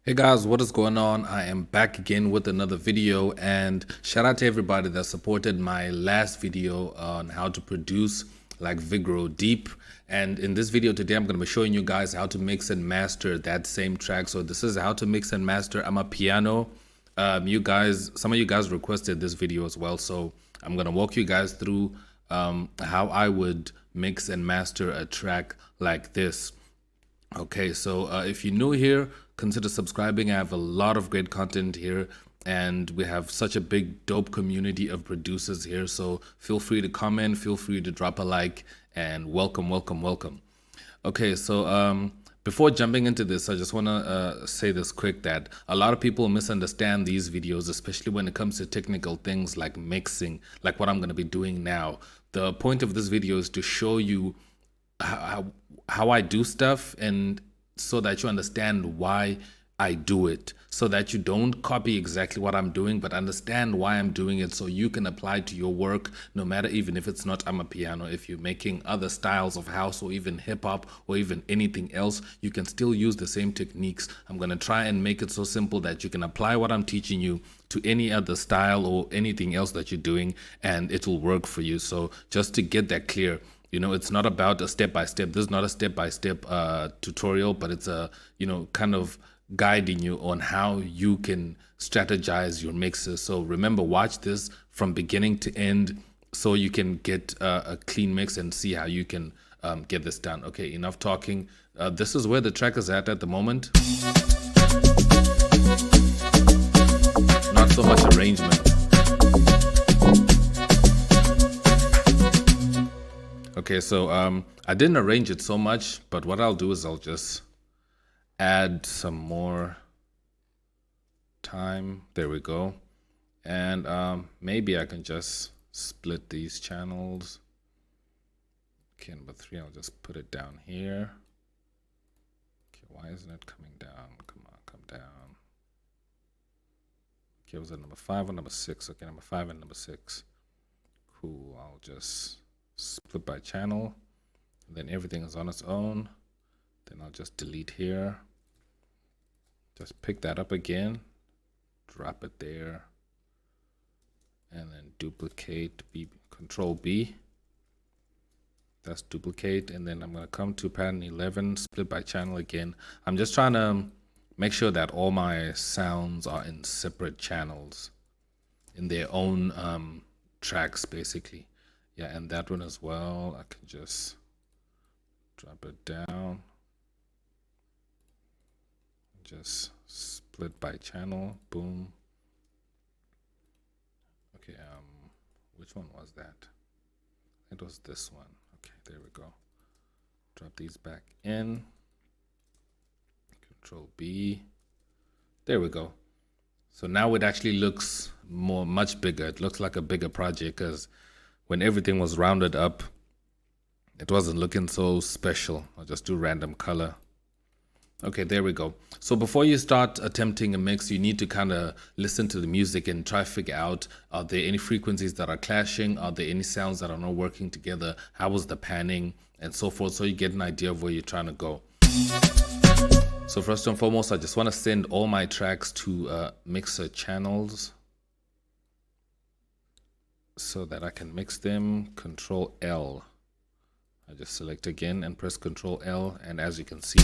Hey guys, what is going on? I am back again with another video, and shout out to everybody that supported my last video on how to produce like Vigro Deep. And in this video today, I'm going to be showing you guys how to mix and master that same track. So this is how to mix and master AmaPiano. Some of you guys requested this video as well, so I'm going to walk you guys through how I would mix and master a track like this. Okay, so if you're new here, consider subscribing. I have a lot of great content here, and we have such a big, dope community of producers here. So feel free to comment, feel free to drop a like, and welcome, welcome, welcome. Okay, so before jumping into this, I just want to say this quick that a lot of people misunderstand these videos, especially when it comes to technical things like mixing, like what I'm going to be doing now. The point of this video is to show you how I do stuff, and so that you understand why I do it, so that you don't copy exactly what I'm doing, but understand why I'm doing it, so you can apply to your work, no matter, even if it's not AmaPiano. If you're making other styles of house or even hip hop or even anything else, you can still use the same techniques. I'm going to try and make it so simple that you can apply what I'm teaching you to any other style or anything else that you're doing, and it will work for you. So just to get that clear, you know, it's not about a step-by-step. This is not a step-by-step tutorial, but it's a, kind of guiding you on how you can strategize your mixes. So remember, watch this from beginning to end so you can get a clean mix and see how you can get this done. Okay, enough talking. This is where the track is at the moment. Not so much arrangement. Okay, so I didn't arrange it so much, but what I'll do is I'll just add some more time. There we go. And maybe I can just split these channels. Okay, number 3, I'll just put it down here. Okay, why isn't it coming down? Come on, come down. Okay, was it number 5 or number 6? Okay, number 5 and number 6. Cool, I'll just split by channel, and then everything is on its own. Then I'll just delete here, just pick that up again, drop it there, and then duplicate, Control B, that's duplicate. And then I'm going to come to pattern 11, split by channel again. I'm just trying to make sure that all my sounds are in separate channels, in their own tracks basically. Yeah, and that one as well, I can just drop it down. Just split by channel, boom. Okay, which one was that? It was this one. Okay, there we go. Drop these back in. Control B. There we go. So now it actually looks much bigger. It looks like a bigger project, because when everything was rounded up, it wasn't looking so special. I'll just do random color. Okay, there we go. So before you start attempting a mix, you need to kind of listen to the music and try to figure out, are there any frequencies that are clashing? Are there any sounds that are not working together? How was the panning? And so forth, so you get an idea of where you're trying to go. So first and foremost, I just want to send all my tracks to mixer channels, so that I can mix them. Control L. I just select again and press Control L, and as you can see,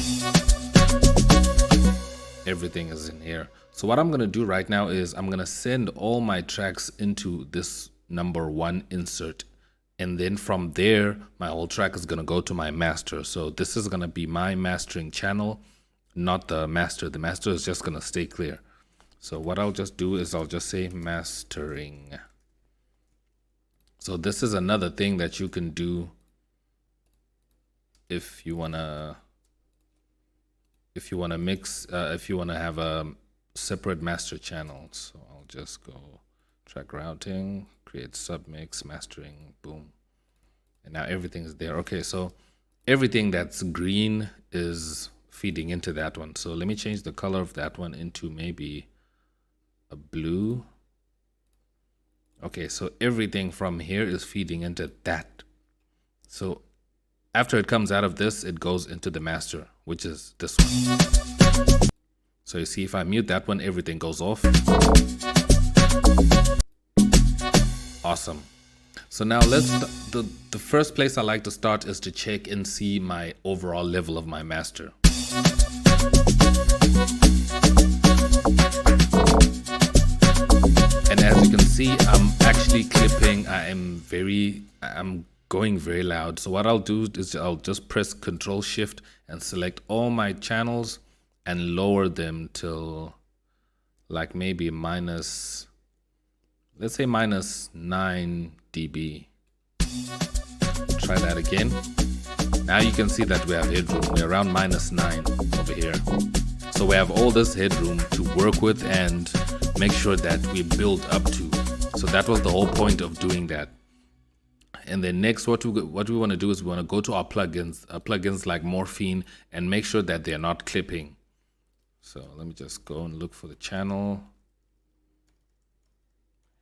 everything is in here. So what I'm going to do right now is I'm going to send all my tracks into this number 1 insert, and then from there my whole track is going to go to my master. So this is going to be my mastering channel, not the master. The master is just going to stay clear. So what I'll just do is I'll just say mastering. So this is another thing that you can do if you wanna mix, if you wanna have a separate master channel. So I'll just go track routing, create submix, mastering, boom, and now everything is there. Okay, so everything that's green is feeding into that one. So let me change the color of that one into maybe a blue. Okay, so everything from here is feeding into that. So after it comes out of this, it goes into the master, which is this one. So you see, if I mute that one, everything goes off. Awesome. So now the first place I like to start is to check and see my overall level of my master. And as you can see, I'm actually clipping. I'm going very loud. So what I'll do is I'll just press Control Shift and select all my channels and lower them till like maybe minus, let's say minus 9 dB. Try that again. Now you can see that we have headroom. We're around minus 9 over here. So we have all this headroom to work with and make sure that we build up to. So that was the whole point of doing that. And then next, what we want to do is we want to go to our plugins like Morphine, and make sure that they're not clipping. So let me just go and look for the channel.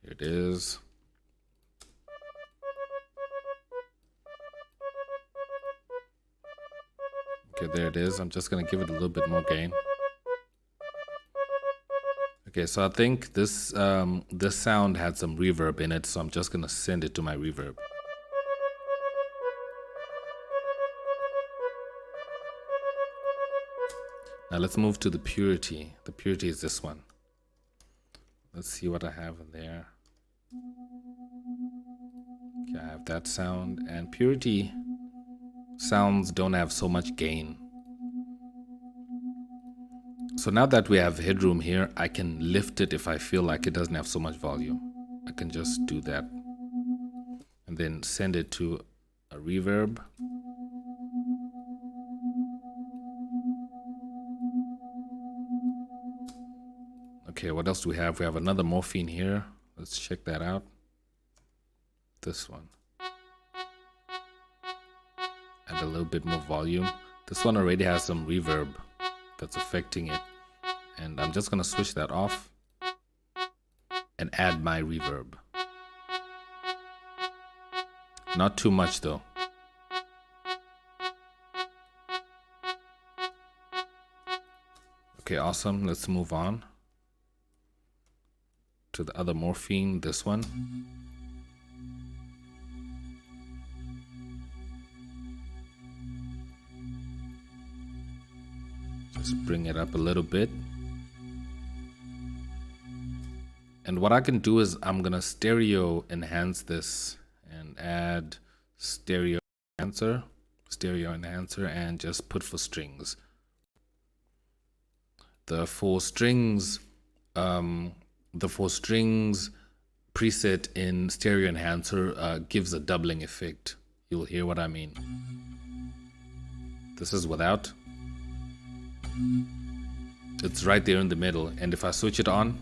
Here it is. Okay, there it is. I'm just going to give it a little bit more gain. Okay, so I think this this sound had some reverb in it, so I'm just going to send it to my reverb. Now let's move to the purity. The purity is this one. Let's see what I have in there. Okay, I have that sound, and purity sounds don't have so much gain. So now that we have headroom here, I can lift it if I feel like it doesn't have so much volume. I can just do that and then send it to a reverb. Okay, what else do we have? We have another Morphine here. Let's check that out. This one. Add a little bit more volume. This one already has some reverb that's affecting it. And I'm just going to switch that off and add my reverb. Not too much though. Okay, awesome. Let's move on to the other Morphine, this one. Just bring it up a little bit. And what I can do is I'm gonna stereo enhance this and add stereo enhancer, and just put for strings. The four strings preset in stereo enhancer gives a doubling effect. You'll hear what I mean. This is without. It's right there in the middle, and if I switch it on,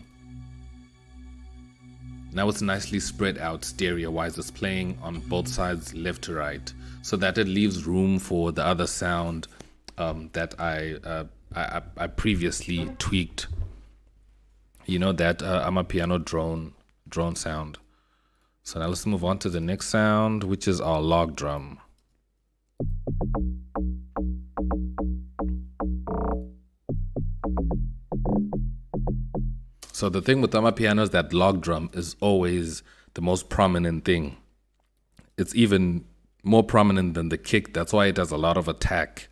now it's nicely spread out stereo wise. It's playing on both sides, left to right, so that it leaves room for the other sound that I previously tweaked. You know, that AmaPiano drone sound. So now let's move on to the next sound, which is our log drum. So the thing with AmaPiano is that log drum is always the most prominent thing. It's even more prominent than the kick. That's why it does a lot of attack.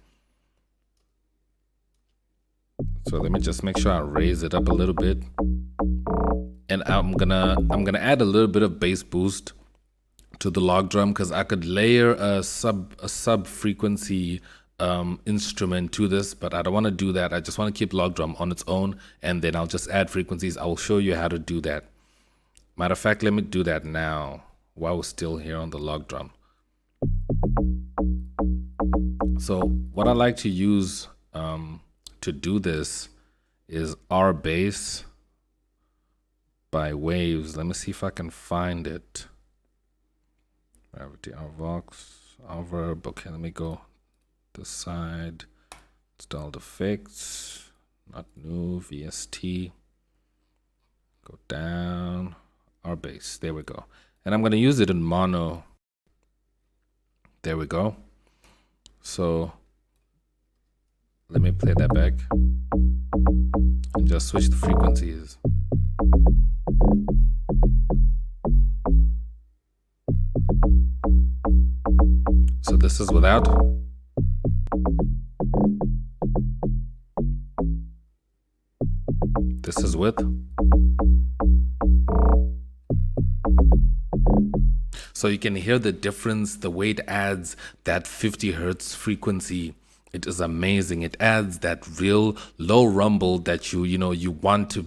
So let me just make sure I raise it up a little bit. And I'm gonna add a little bit of bass boost to the log drum, because I could layer a sub frequency instrument to this, but I don't want to do that. I just want to keep log drum on its own, and then I'll just add frequencies. I will show you how to do that. Matter of fact, let me do that now while we're still here on the log drum. So what I like to use to do this is R bass by Waves. Let me see if I can find it. Gravity, R Vox, R Verb. Okay, let me go this side. Installed effects, not new, VST. Go down, R bass. There we go. And I'm gonna use it in mono. There we go. So Let me play that back and just switch the frequencies. So this is without. This is with. So you can hear the difference, the way it adds that 50 hertz frequency. It is amazing. It adds that real low rumble that you want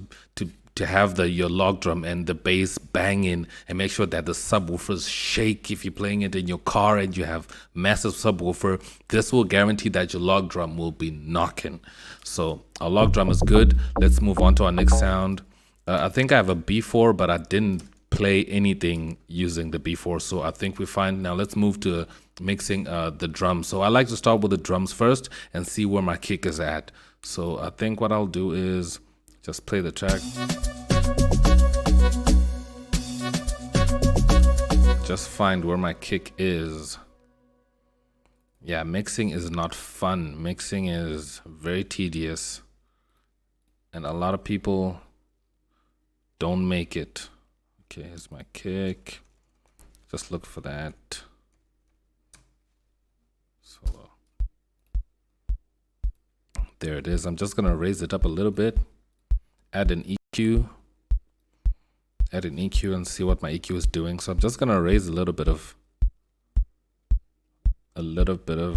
to have your log drum and the bass banging, and make sure that the subwoofers shake. If you're playing it in your car and you have massive subwoofer, this will guarantee that your log drum will be knocking. So our log drum is good. Let's move on to our next sound. I think I have a B4, but I didn't play anything using the B4, so I think we're fine. Now let's move to mixing the drums. So I like to start with the drums first and see where my kick is at. So I think what I'll do is just play the track. Just find where my kick is. Yeah, mixing is not fun. Mixing is very tedious, and a lot of people don't make it. Okay, here's my kick. Just look for that. Solo. There it is. I'm just gonna raise it up a little bit. Add an EQ. Add an EQ and see what my EQ is doing. So I'm just gonna raise a little bit of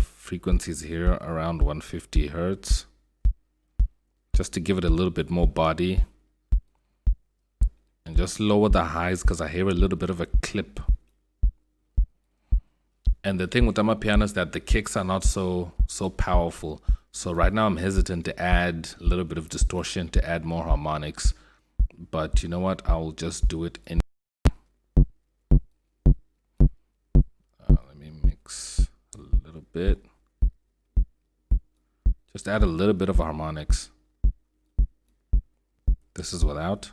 frequencies here around 150 hertz, just to give it a little bit more body. And just lower the highs because I hear a little bit of a clip. And the thing with AmaPiano is that the kicks are not so powerful. So right now I'm hesitant to add a little bit of distortion, to add more harmonics. But you know what? I'll just do it in. Let me mix a little bit. Just add a little bit of harmonics. This is without.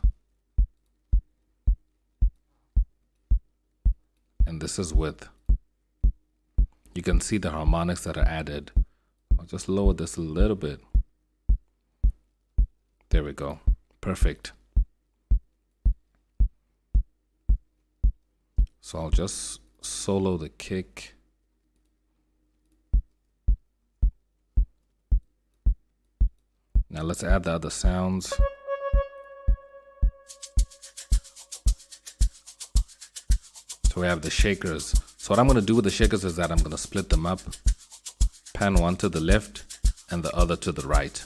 And this is with. You can see the harmonics that are added. I'll just lower this a little bit. There we go. Perfect. So I'll just solo the kick. Now let's add the other sounds. So we have the shakers. So what I'm going to do with the shakers is that I'm going to split them up. Pan one to the left and the other to the right.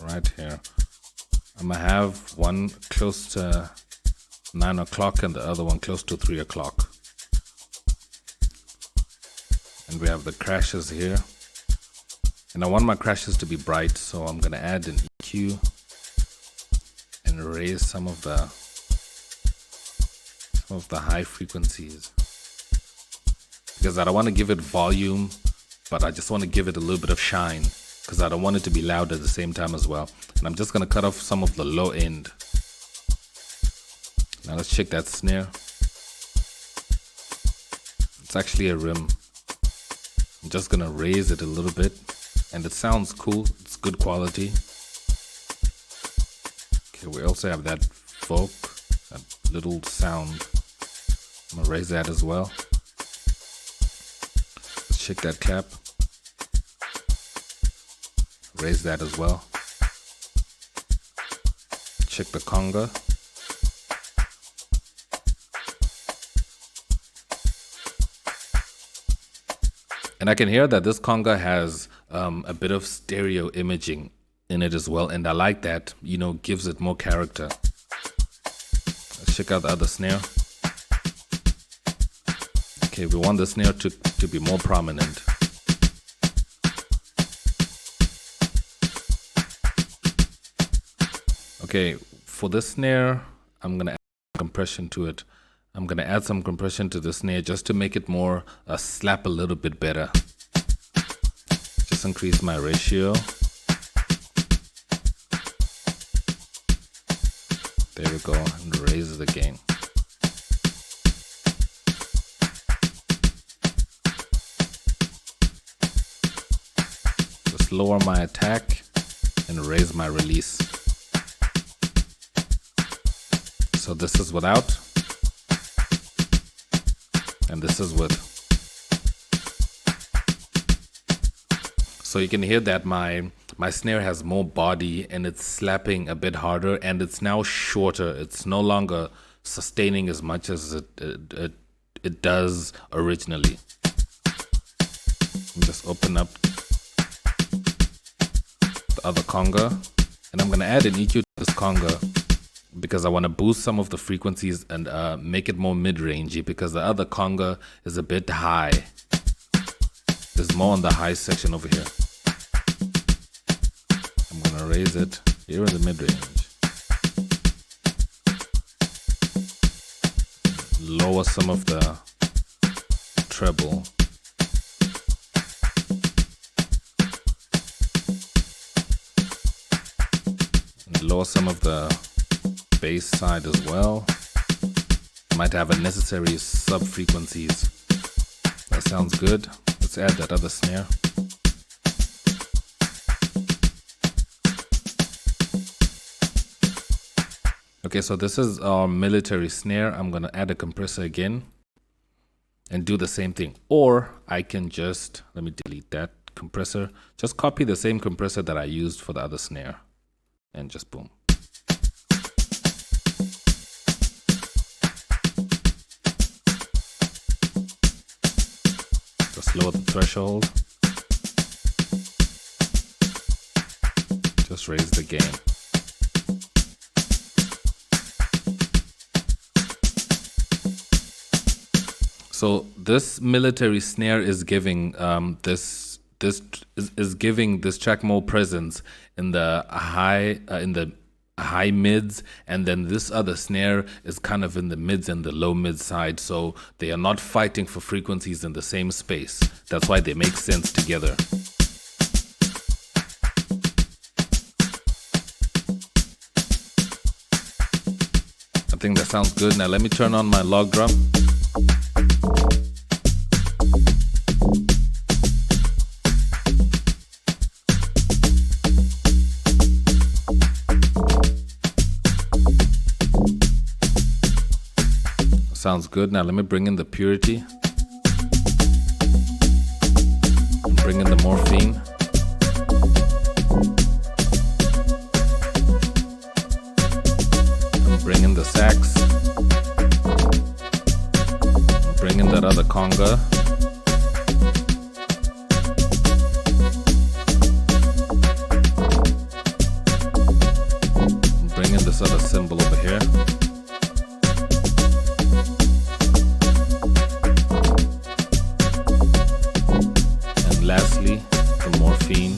Right here. I'm going to have one close to 9 o'clock and the other one close to 3 o'clock. And we have the crashes here. And I want my crashes to be bright, so I'm going to add an EQ and raise some of the high frequencies. Because I don't want to give it volume, but I just want to give it a little bit of shine, because I don't want it to be loud at the same time as well. And I'm just going to cut off some of the low end. Now let's check that snare. It's actually a rim. I'm just going to raise it a little bit. And it sounds cool. It's good quality. Okay, we also have that folk, that little sound. I'm going to raise that as well. Let's check that cap. Raise that as well. Check the conga. And I can hear that this conga has a bit of stereo imaging in it as well. And I like that, you know, gives it more character. Let's check out the other snare. Okay, we want the snare to be more prominent. Okay, for this snare, I'm going to add compression to it. I'm going to add some compression to the snare just to make it more slap a little bit better. Just increase my ratio. There we go, and raise it again. just lower my attack and raise my release. So this is without, and this is with. So you can hear that my snare has more body and it's slapping a bit harder, and it's now shorter. It's no longer sustaining as much as it does originally. Just open up the other conga, and I'm going to add an EQ to this conga because I want to boost some of the frequencies and make it more mid-rangey, because the other conga is a bit high. There's more on the high section over here. I'm going to raise it here in the mid-range. Lower some of the treble. And lower some of the bass side as well. Might have unnecessary sub-frequencies. That sounds good. Let's add that other snare. Okay, so this is our military snare. I'm going to add a compressor again and do the same thing. Or I can just, let me delete that compressor. Just copy the same compressor that I used for the other snare and just boom. Just lower the threshold. Just raise the gain. So this military snare is giving this giving this track more presence in the high mids, and then this other snare is kind of in the mids and the low mid side, so they are not fighting for frequencies in the same space. That's why they make sense together. I think that sounds good. Now let me turn on my log drum. Sounds good. Now let me bring in the purity. And bring in the morphine. And bring in the sax. And bring in that other conga. And bring in this other cymbal over here. Lastly, the morphine.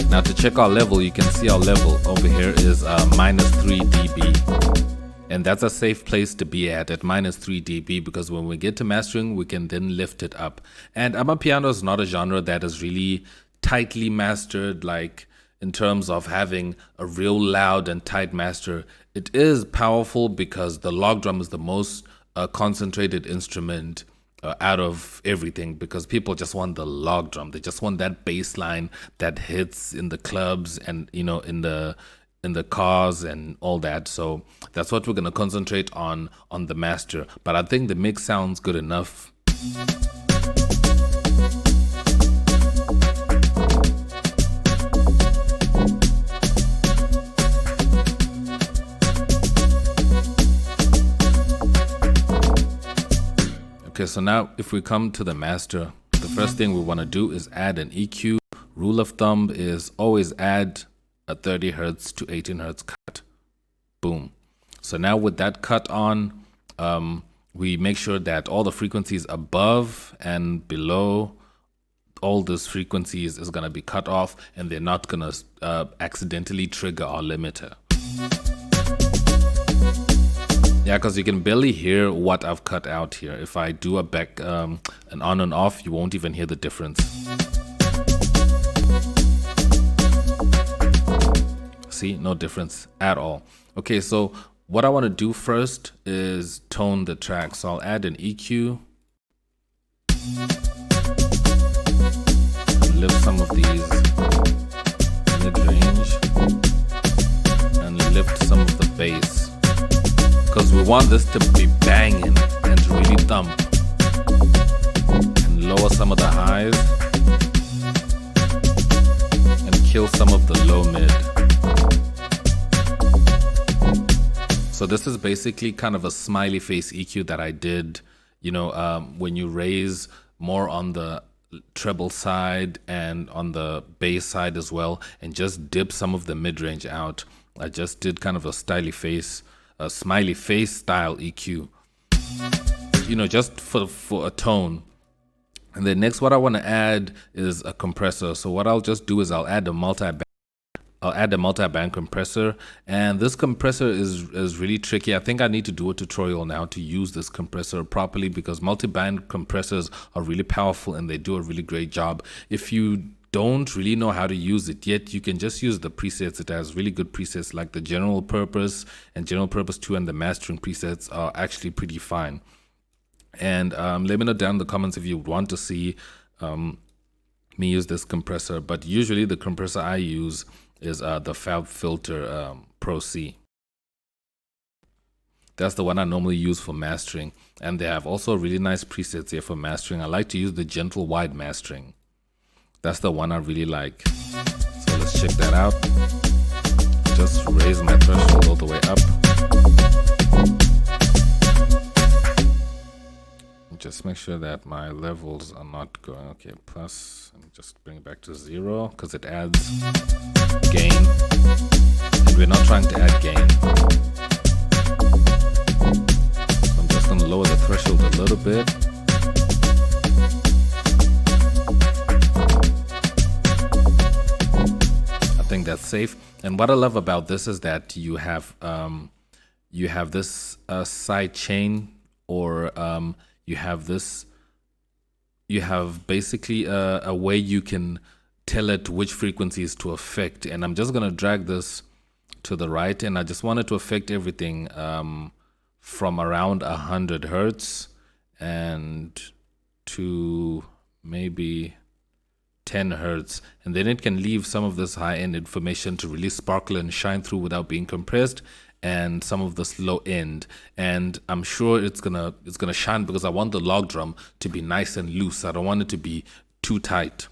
Now to check our level, you can see our level over here is -3 dB. And that's a safe place to be at -3 dB, because when we get to mastering, we can then lift it up. And AmaPiano is not a genre that is really tightly mastered, like in terms of having a real loud and tight master. It is powerful because the log drum is the most concentrated instrument out of everything, because people just want the log drum. They just want that bass line that hits in the clubs and, you know, in the cars and all that. So that's what we're going to concentrate on the master. But I think the mix sounds good enough. Okay, so now if we come to the master, the first thing we want to do is add an EQ. Rule of thumb is always add a 30 hertz to 18 hertz cut. Boom. So now with that cut on, we make sure that all the frequencies above and below all those frequencies is going to be cut off, and they're not going to accidentally trigger our limiter. Yeah, because you can barely hear what I've cut out here. If I do a back, an on and off, you won't even hear the difference. See, no difference at all. Okay, so what I want to do first is tone the track. So I'll add an EQ. Lift some of these mid-range and lift some of the bass, because we want this to be banging and to really thump, and lower some of the highs and kill some of the low mid. So this is basically kind of a smiley face EQ that I did, you know, when you raise more on the treble side and on the bass side as well, and just dip some of the mid-range out. I just did kind of a smiley face style EQ, you know, just for a tone. And then next, what I want to add is a compressor. So what I'll just do is I'll add a multi-band compressor, and this compressor is really tricky. I think I need to do a tutorial now to use this compressor properly, because multi-band compressors are really powerful and they do a really great job. If you don't really know how to use it yet, you can just use the presets. It has really good presets like the general purpose and general purpose 2, and the mastering presets are actually pretty fine. And let me know down in the comments if you want to see me use this compressor. But usually the compressor I use is the Fab Filter Pro C. That's the one I normally use for mastering, and they have also really nice presets here for mastering. I like to use the gentle wide mastering. That's the one I really like. So let's check that out. Just raise my threshold all the way up. Just make sure that my levels are not going, okay, plus, and just bring it back to 0, because it adds gain, and we're not trying to add gain. So I'm just going to lower the threshold a little bit. I think that's safe. And what I love about this is that you have this side chain, or you have basically a way you can tell it which frequencies to affect. And I'm just going to drag this to the right, and I just want it to affect everything from around 100 hertz and to maybe 10 hertz, and then it can leave some of this high-end information to really sparkle and shine through without being compressed, and some of this low end. And I'm sure it's gonna shine, because I want the log drum to be nice and loose. I don't want it to be too tight.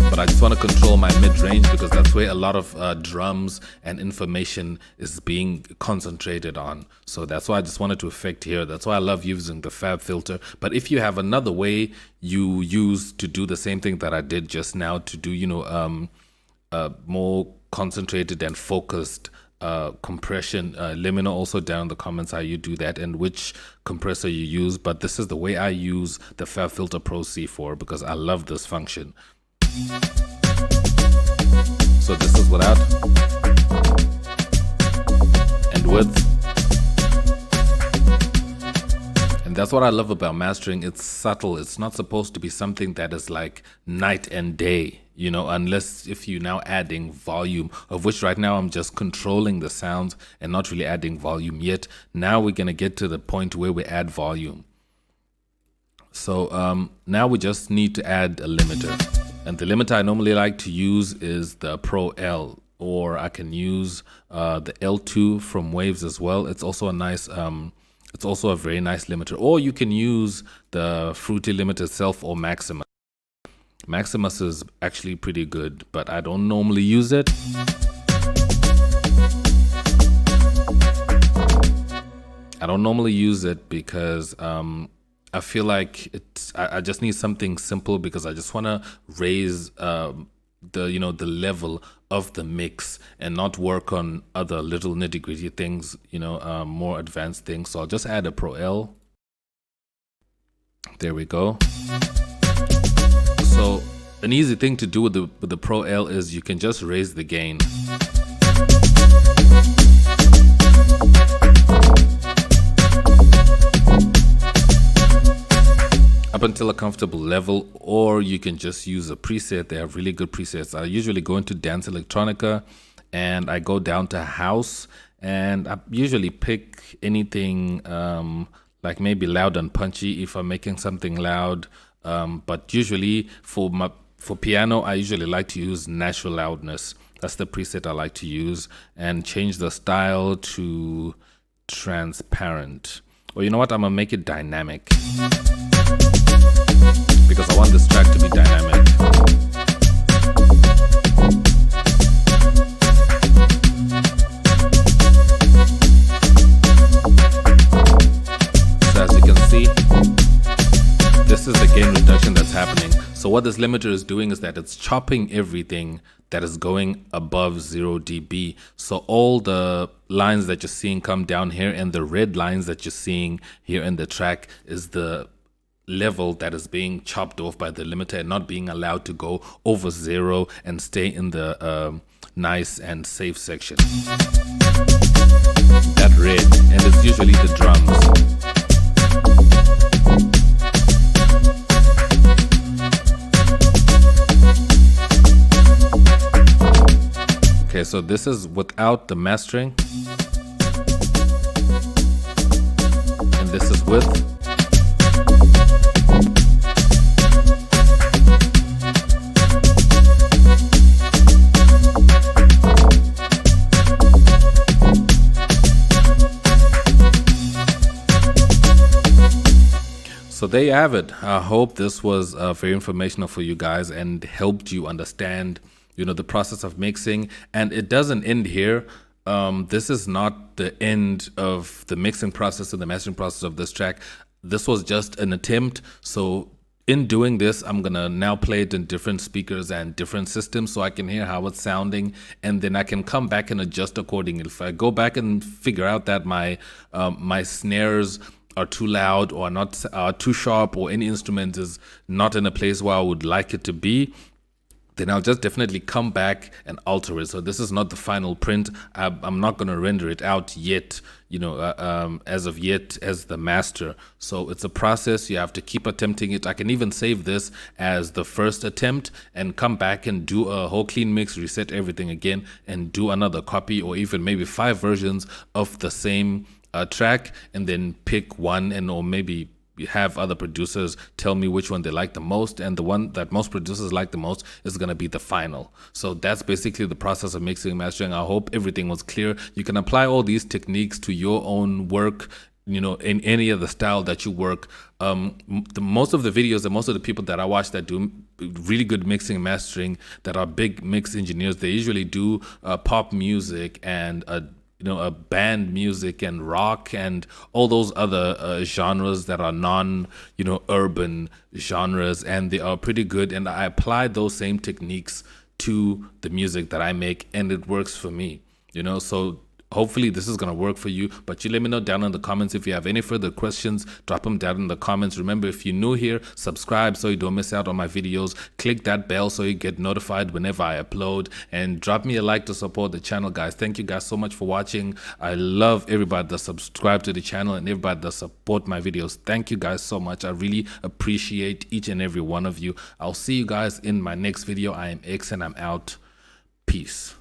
But I just want to control my mid-range, because that's where a lot of drums and information is being concentrated on. So that's why I just wanted to affect here. That's why I love using the Fab Filter. But if you have another way you use to do the same thing that I did just now, to do, you know, more concentrated and focused compression, let me know also down in the comments how you do that and which compressor you use. But this is the way I use the Fab Filter Pro C4, because I love this function. So this is without and with. And that's what I love about mastering. It's subtle. It's not supposed to be something that is like night and day, you know, unless if you're now adding volume, of which right now I'm just controlling the sounds and not really adding volume yet. Now we're going to get to the point where we add volume. So now we just need to add a limiter. And the limiter I normally like to use is the Pro L, or I can use the L2 from Waves as well. It's also a nice it's also a very nice limiter. Or you can use the Fruity limiter itself, or Maximus. Maximus is actually pretty good, but I don't normally use it. I don't normally use it because I feel like I just need something simple, because I just want to raise the level of the mix and not work on other little nitty-gritty things, you know, more advanced things. So I'll just add a Pro L. There we go. So an easy thing to do with the Pro L is you can just raise the gain. Up until a comfortable level, or you can just use a preset. They have really good presets. I usually go into dance electronica and I go down to house, and I usually pick anything like maybe loud and punchy if I'm making something loud. But usually for piano, I usually like to use natural loudness. That's the preset I like to use, and change the style to transparent. Or you know what? I'm gonna make it dynamic because I want this track to be dynamic. So as you can see, this is the gain reduction that's happening. So what this limiter is doing is that it's chopping everything that is going above 0 dB. So all the lines that you're seeing come down here, and the red lines that you're seeing here in the track is the level that is being chopped off by the limiter and not being allowed to go over 0 and stay in the nice and safe section. That red, and it's usually the drums. Okay, so this is without the mastering, and this is with. So there you have it. I hope this was very informational for you guys and helped you understand, you know, the process of mixing. And it doesn't end here. This is not the end of the mixing process and the mastering process of this track. This was just an attempt. So in doing this, I'm gonna now play it in different speakers and different systems so I can hear how it's sounding, and then I can come back and adjust accordingly. If I go back and figure out that my snares are too loud or not too sharp, or any instrument is not in a place where I would like it to be, then I'll just definitely come back and alter it. So this is not the final print. I'm not going to render it out yet, you know, as of yet as the master. So it's a process. You have to keep attempting it. I can even save this as the first attempt and come back and do a whole clean mix, reset everything again, and do another copy, or even maybe 5 versions of the same track, and then pick one, and or maybe have other producers tell me which one they like the most, and the one that most producers like the most is going to be the final. So that's basically the process of mixing and mastering. I hope everything was clear. You can apply all these techniques to your own work, you know, in any of the style that you work. Most of the videos and most of the people that I watch that do really good mixing and mastering, that are big mix engineers, they usually do pop music and you know, band music and rock and all those other genres that are non, you know, urban genres, and they are pretty good. And I apply those same techniques to the music that I make, and it works for me, you know. So hopefully this is going to work for you, but you let me know down in the comments. If you have any further questions, drop them down in the comments. Remember, if you're new here, subscribe so you don't miss out on my videos. Click that bell so you get notified whenever I upload, and drop me a like to support the channel, guys. Thank you guys so much for watching. I love everybody that subscribe to the channel and everybody that support my videos. Thank you guys so much. I really appreciate each and every one of you. I'll see you guys in my next video. I am X and I'm out. Peace.